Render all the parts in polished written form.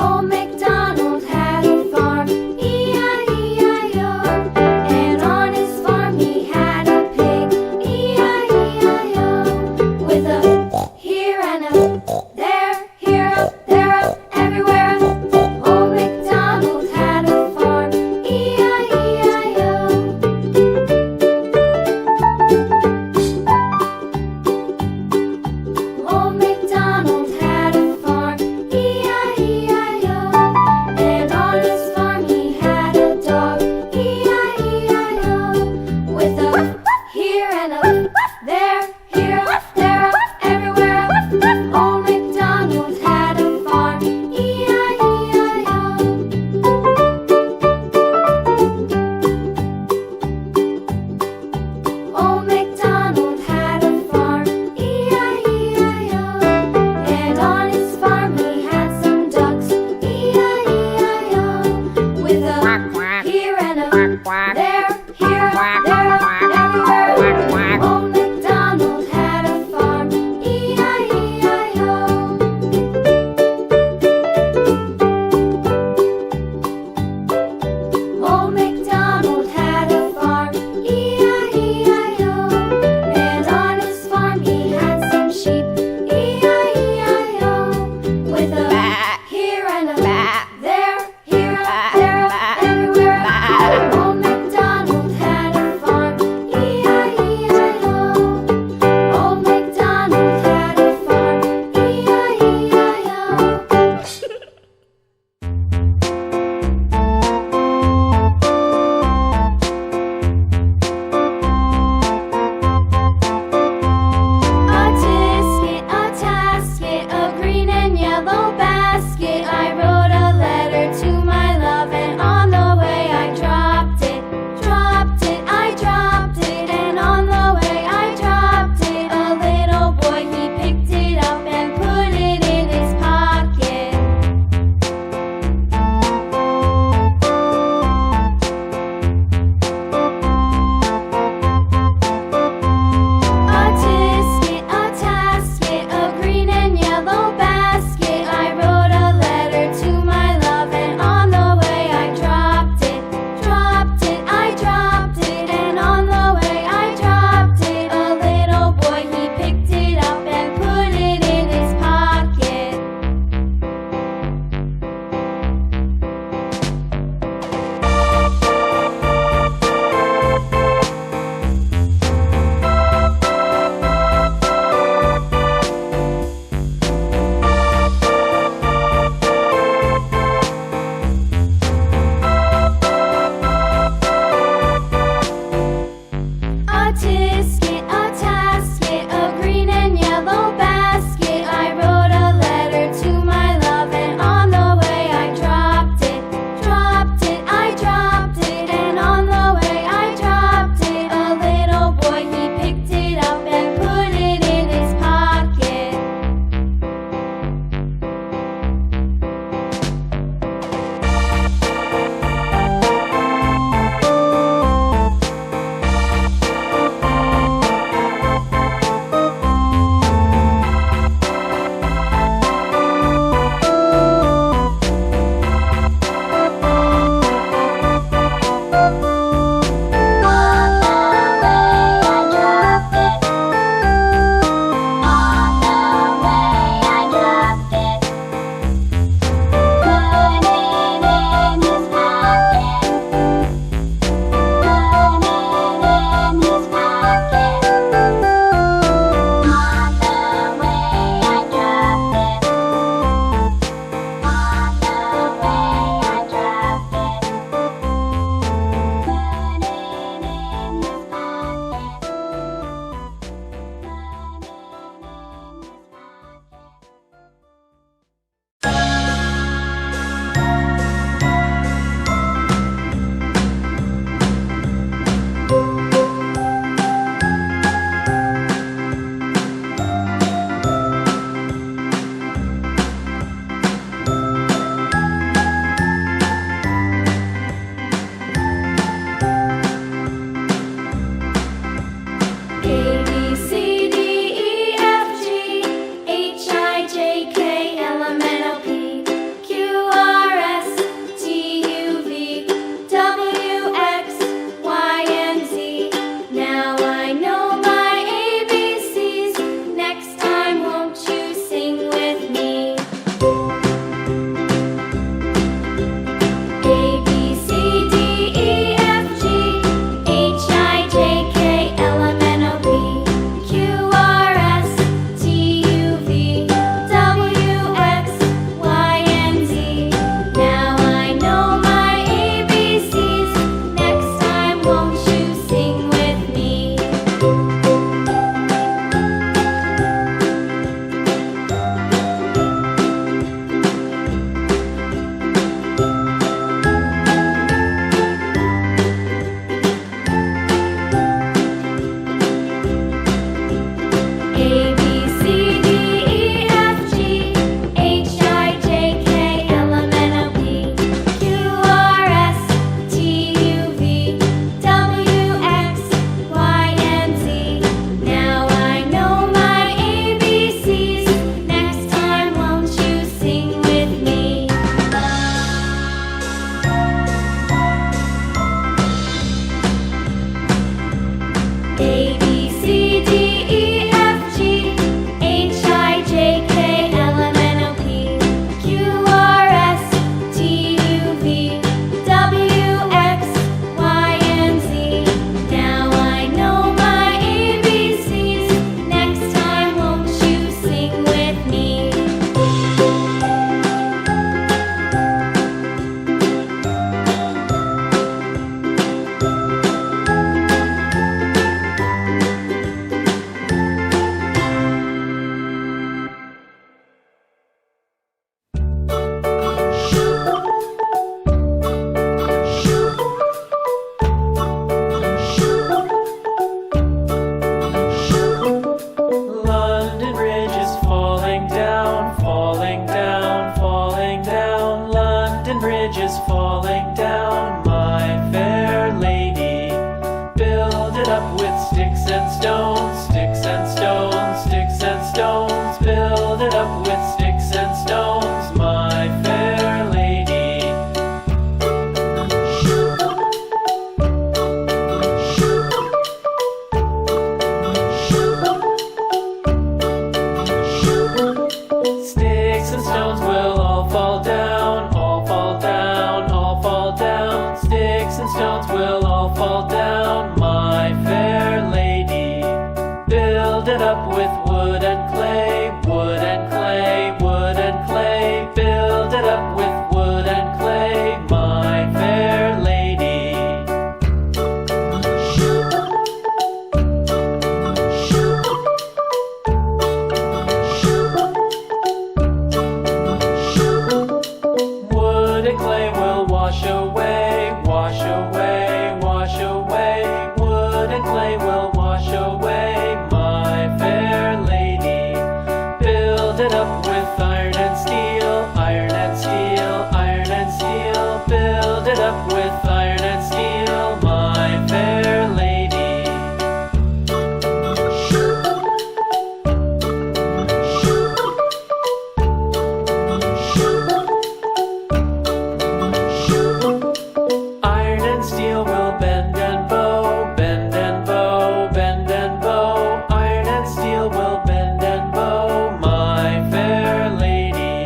Old MacDonald had a farm, E-I-E-I-O. And on his farm he had a pig, E-I-E-I-O. With a here and a there, here up, there up, everywhere up. Old MacDonald had a farm, E-I-E-I-O. Old MacDonald had a farm, E-I-E-I-O. London Bridge is falling down, my fair lady. Build it up with sticks and stones, sticks and stones, sticks and stones. Build it up with sticks and stones, my fair lady. Sticks and stones will all fall down, all fall down, all fall down. Sticks and stones will all fall down, my fair lady. Build it up with wood and clay, wood and clay, wood and clay. Build it up with wood and clay, my fair lady. Wood and clay will wash away, wash away, wash away. Wood and clay will wash away, my fair lady. Build it up with iron and steel, iron and steel, iron and steel. Build it up with iron and steel, my fair lady. Iron and steel will bend and bow, bend and bow, bend and bow. Iron and steel will bend and bow, my fair lady.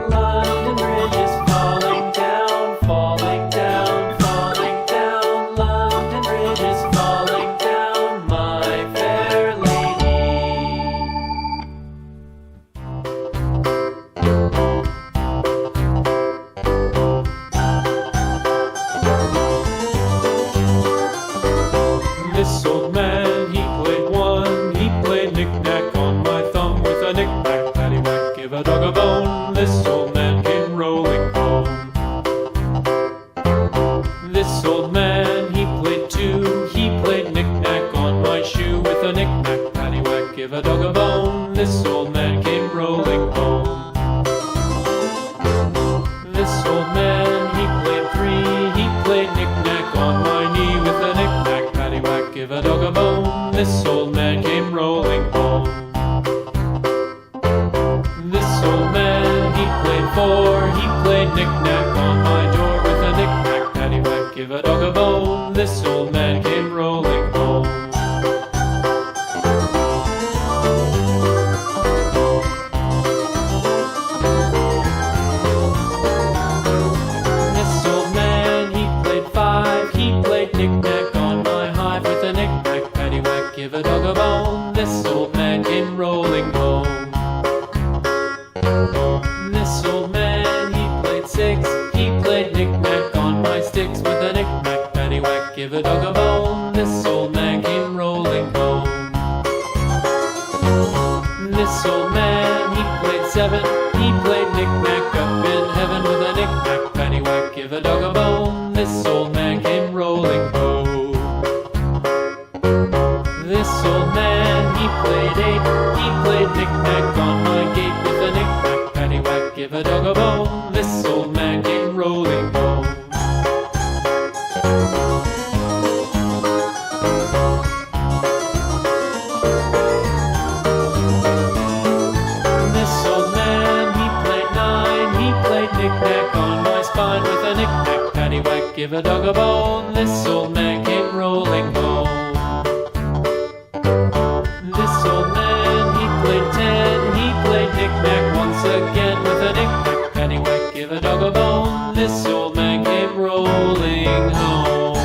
London Bridge is falling down, falling down, falling down. London Bridge is falling down, my fair lady. This old man, he played one. He played knick-knack on my thumb with a knick-knack, paddywhack, give a dog a bone. This old man came rolling home. This old man, he played two. He played knick-knack on my shoe with a knick-knack, paddywhack, give a dog a bone. This old man came rolling home. This old man, he played three. He played knick-knack on my knee with a knick-knack, paddywhack, give a dog a bone. This old man came rolling home. This old man, he played four. He played knick-knack on my door with a knick-knack, paddywhack, give a dog a bone. This old man came rolling home. This old man, he played five. He played knick-knack on my hive with a knick-knack, paddywhack, give a dog a bone. This old man came rolling home. This old man, he played six. He played knick-knack on my sticks with a knick-knack, paddywhack, give a dog a bone. This old man came rolling home. This old man, he played seven. He played knick-knack up in heaven with a knick-knack, paddywhack, give a dog a bone. This old man came rolling home. This old man, he played eight. He played knick-knack on my gate with a knick-knack, paddywhack, give a dog a bone. This old man came rolling home. This old man, he played nine. He played knick-knack on my spine with a knick-knack, paddywhack, give a dog a bone. This old man came rolling home. This old man, he played ten. He played knick-knack once again with a knick-knack, paddywhack, give a dog a bone. This old man came rolling home.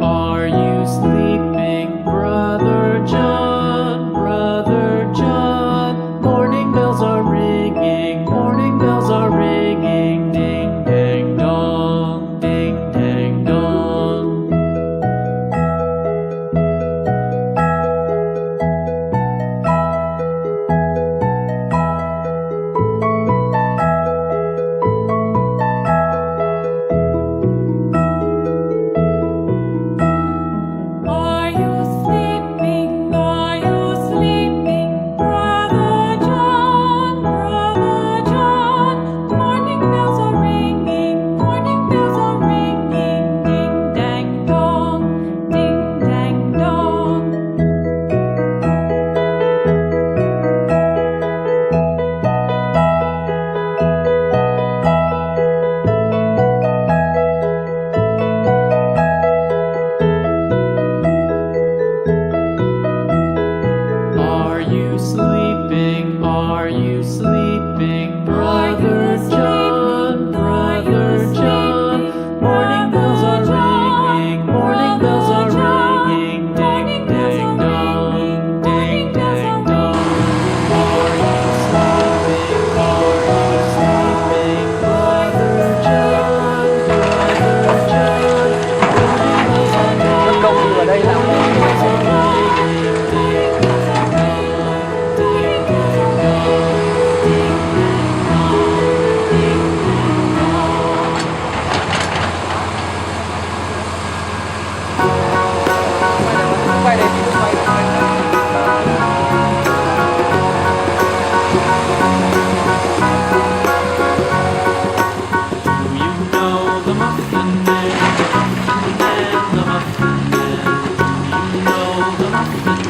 Are you sleeping, brother John? you sleeping? Are you sleeping? Brother John, Brother John. Morning bells are ringing, morning bells are ringing. Ding, ding, dong, ding, ding, dong. Are you sleeping? Are you sleeping? Brother John, Brother John. Morning bells are ringing, Công như ở đây là morning bells are ringing. Ding, ding, dong, ding, ding, dong. Ding, ding, dong, ding, ding, dong. quay đây thì quay Do you know the Muffin Man? The Muffin Man, the Muffin Man. Do you know the Muffin